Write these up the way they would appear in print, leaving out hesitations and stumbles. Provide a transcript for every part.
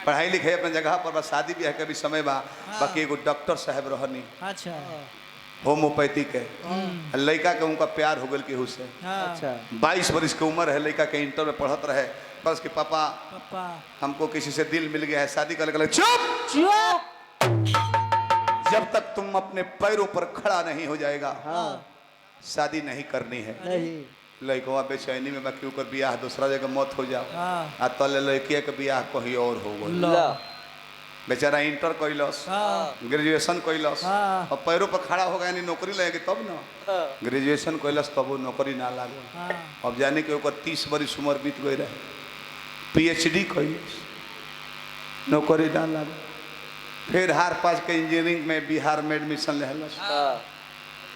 पढ़ाई लिखाई अपने जगह पर बा, शादी ब्याह के भी समय बा। बाकी एगो डॉक्टर साहब रहनी अच्छा होम्योपैथी के, लड़का के उनका प्यार हो गल केहू से। अच्छा 22 वर्ष की उम्र है, लड़का के इंटर में पढ़त रहे। बस कि पापा पापा हमको किसी से दिल मिल गया है, शादी कर लगे। चुप! जब तक तुम अपने पैरों पर खड़ा नहीं हो जाएगा शादी नहीं करनी है। नहीं लड़कवा बेचैनी में बाकी ओकर बियाह दूसरा जगह मत हो जाओ। हाँ। आ तले लड़किया के बियाह कहीं और हो गई। बेचारा इंटर कैलस, ग्रेजुएशन कैलस, और पैरों पर खड़ा हो गया, यानी नौकरी लगेगी तब ना। ग्रेजुएशन कैलस तब वो नौकरी ना लागल। अब जाने के ओकर 30 बरिस उम्र बीत गई रहे। PhD कैलस, नौकरी ना लागल। फिर हार पास के इंजीनियरिंग में बिहार में एडमिशन लेहलस,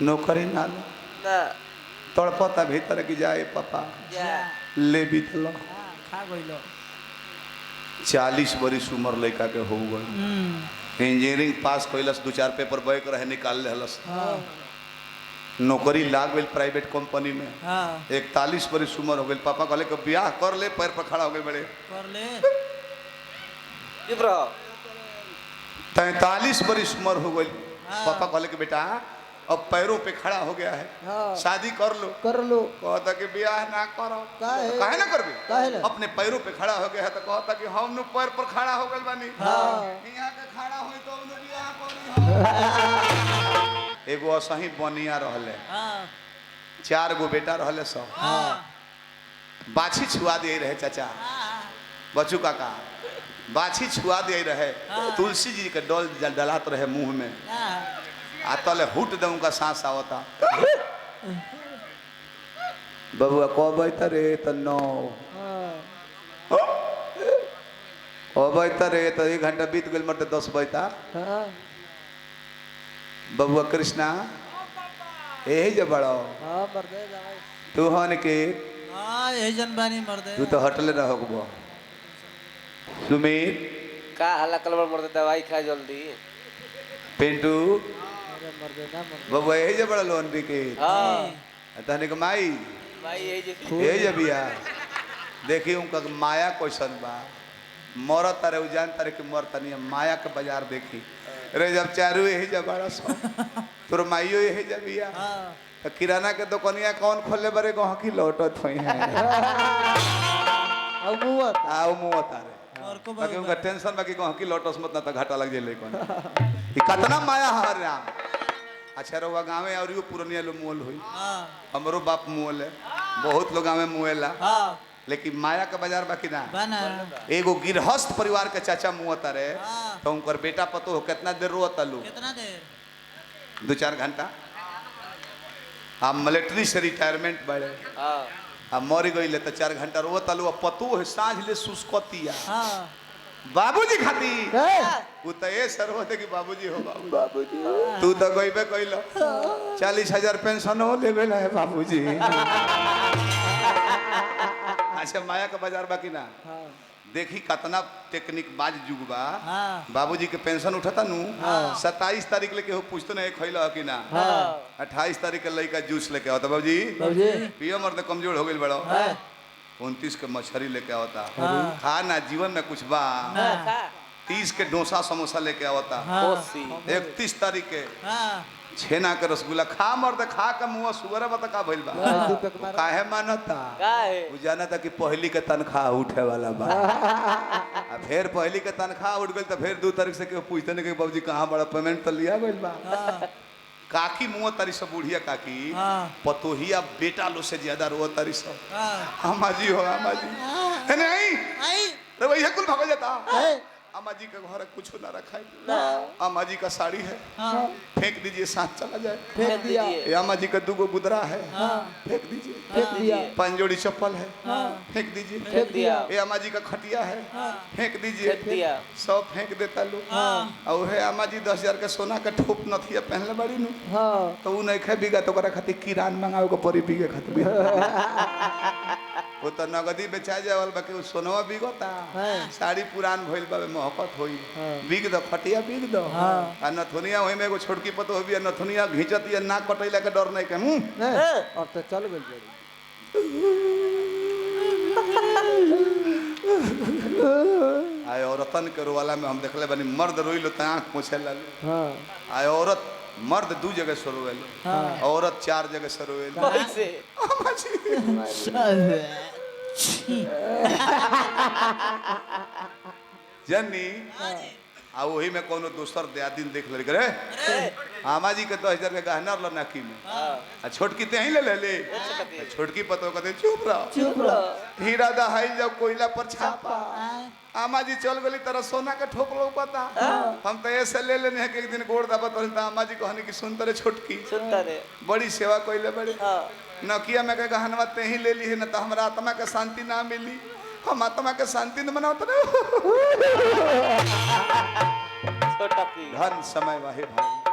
नौकरी ना लागल। तड़पता भीतर की जाए पापा ले भी दिलो। खा गइलो 40 बरिस उम्र लड़का के हो गई। इंजीनियरिंग पास कैलस, 2-4 पेपर बैक रहे निकाल लेहलस, नौकरी लाग गई प्राइवेट कंपनी में। 41 बरिस उम्र हो गई। पापा कहले कि ब्याह कर ले, पैर पर खड़ा हो गए बड़े। कर ले 43 बरिस उम्र हो गई। पापा कहले कि बेटा अब पैरों पे खड़ा हो गया है, शादी कर लो। कहता कि ब्याह ना करो। काहे ना करबे? अपने पैरों पे खड़ा हो गया है तो कहता कि हम नु पैर पर खड़ा हो गइल बानी, यहाँ के खड़ा होई तो नु ब्याह करी। एगो असही बनिया रहले, 4 गो बेटा रहले सब। बाछी छुआ दिए रहे चाचा, बच्चू काका बाछी छुआ दिए रहे। तुलसी जी के डोल डलात रहे मुंह में, आतले हुट दऊं का सांस आवता। बबुआ कब रे त 9 रे तो 1 घंटा बीत गई, मरते 10 बजता। बबुआ कृष्णा यही जब बड़ो तू हन के यही जनबानी मर दे। तू तो हटले रहो। सुमीर का हल्ला कलम मरते, दवाई खा जल्दी। पिंटू बबुआ यही जब बड़ा लोन के तहने के माई यही जब बिया देखी उनका माया क्वेश्चन बा। मरत तारे उजान तारे की मर तनी माया के बाजार देखी रे। जब चारू यही जब बड़ा सो तोर माइयो यही जब बिया तो किराना के दुकानिया कौन खोले बरे गहकी लौटत होई है। आओ मुआ तारे बाकी उनका टेंशन बाकी गहकी लौटस मत ना तो घाटा लग जाए। लेकिन ये कितना माया हर राम। अच्छा रहुआ गाँव और यो पुरनिया लोग मुअल हुई, हमरो बाप मुअल है, बहुत लोग गाँव में मुएला। लेकिन माया का बाजार बाकी ना। एगो गिरहस्थ परिवार के चाचा मुआता रहे तो उनकर बेटा पतो हो कितना देर रोता लो? कितना देर? 2-4 घंटा। अब मिलिट्री से रिटायरमेंट बढ़े, अब मर गई ले तो 4 घंटा रोता लो। पतो है सांझ ले सुस्कतिया बाबूजी खाती वो तो ये सर होते कि बाबूजी हो बाबूजी तू तो गईबे कइलो 40,000 पेंशन हो लेबे ना है बाबूजी। अच्छा माया का बाजार बाकी ना। देखी कितना टेक्निक बाज जुग बा। बाबूजी के पेंशन उठाता नु 27 तारीख लेके हो पूछतो ना खइला कि ना। 28 तारीख के लइका जूस लेके आवता बाबूजी पियो मर्द कमजोर हो गइल बड़ो। 29 के मछली लेके आवता खाना जीवन में कुछ बा। 30 के डोसा समोसा लेके आवता। 31 तारीख के छेना के रसगुल्ला खा मर्द खा के मुंह सुगर बता का भइल बा। काहे मानता वो जानता कि पहली के तनख्वाह उठे वाला बा। आ फिर पहली के तनख्वाह उठ गई तो फिर 2 तारीख से के पूछते नहीं कि बाबूजी कहाँ बड़ा पेमेंट तो लिया गइल बा। काकी मुँह तारी सब बुढ़िया काकी पतोहिया बेटा लो से ज्यादा रो तारी सब। अम्मा जी हो अम्मा जी नहीं रे भैया कुल भाग जाता। अम्मा जी का घर कुछ ना रखा है। अम्मा जी का साड़ी है फेंक दीजिए साथ चला जाए। फेंक दिया। अम्मा जी का 2 गो गुदरा है फेंक दीजिए। फेंक दिया। 5 जोड़ी चप्पल है फेंक दीजिए। फेंक दिया। अम्मा जी का खटिया है फेंक दीजिए। सब फेंक देता लो। और है अम्मा जी 10,000 के सोना का ठोप नथिया पहनले बड़ी नु तो उ नहीं खे बिगा तो ओकरा खातिर किरान मंगावे को परी बिगे खातिर वो तो नगदी बेचा जावल बाकी उ सोनवा बिगता। साड़ी पुरान भइल बाबे मोहब्बत होई बिग दो खटिया बिग दो। आ नथुनिया होई में एगो छोटकी पतो होबी नथुनिया घिंचत या ना कटैला के डर नहीं के और तो चल गेल आय औरतन के रोवाला में हम देखले बनी मर्द रोई लो त आंख पोछे लालो हाँ आय औरत मर्द 2 जगह से रोवेलो औरत 4 जगह से रोवेलो कैसे जन्नी आ वही में कोनो दोसर दिन देख ले रे आमा जी के 10,000 के गहना लो नाकी में आ छोटकी ते ही ले ले छोटकी पतो कहते चुप रहो हीरा दहाई जब कोयला पर छापा आमा जी चल गली तरह सोना के ठोप लो पता हम तो ऐसे ले लेने हैं कि एक दिन गोड़ दाबत तो आमा जी कहनी कि सुन तरे छोटकी बड़ी सेवा कोइले बड़ी नकिया में के गहनवा ते ही ले ली है न तो हमरा आत्मा के शांति ना मिली हम आत्मा के शांति न मनाओ तो छोटा की धन समय वाहे भाई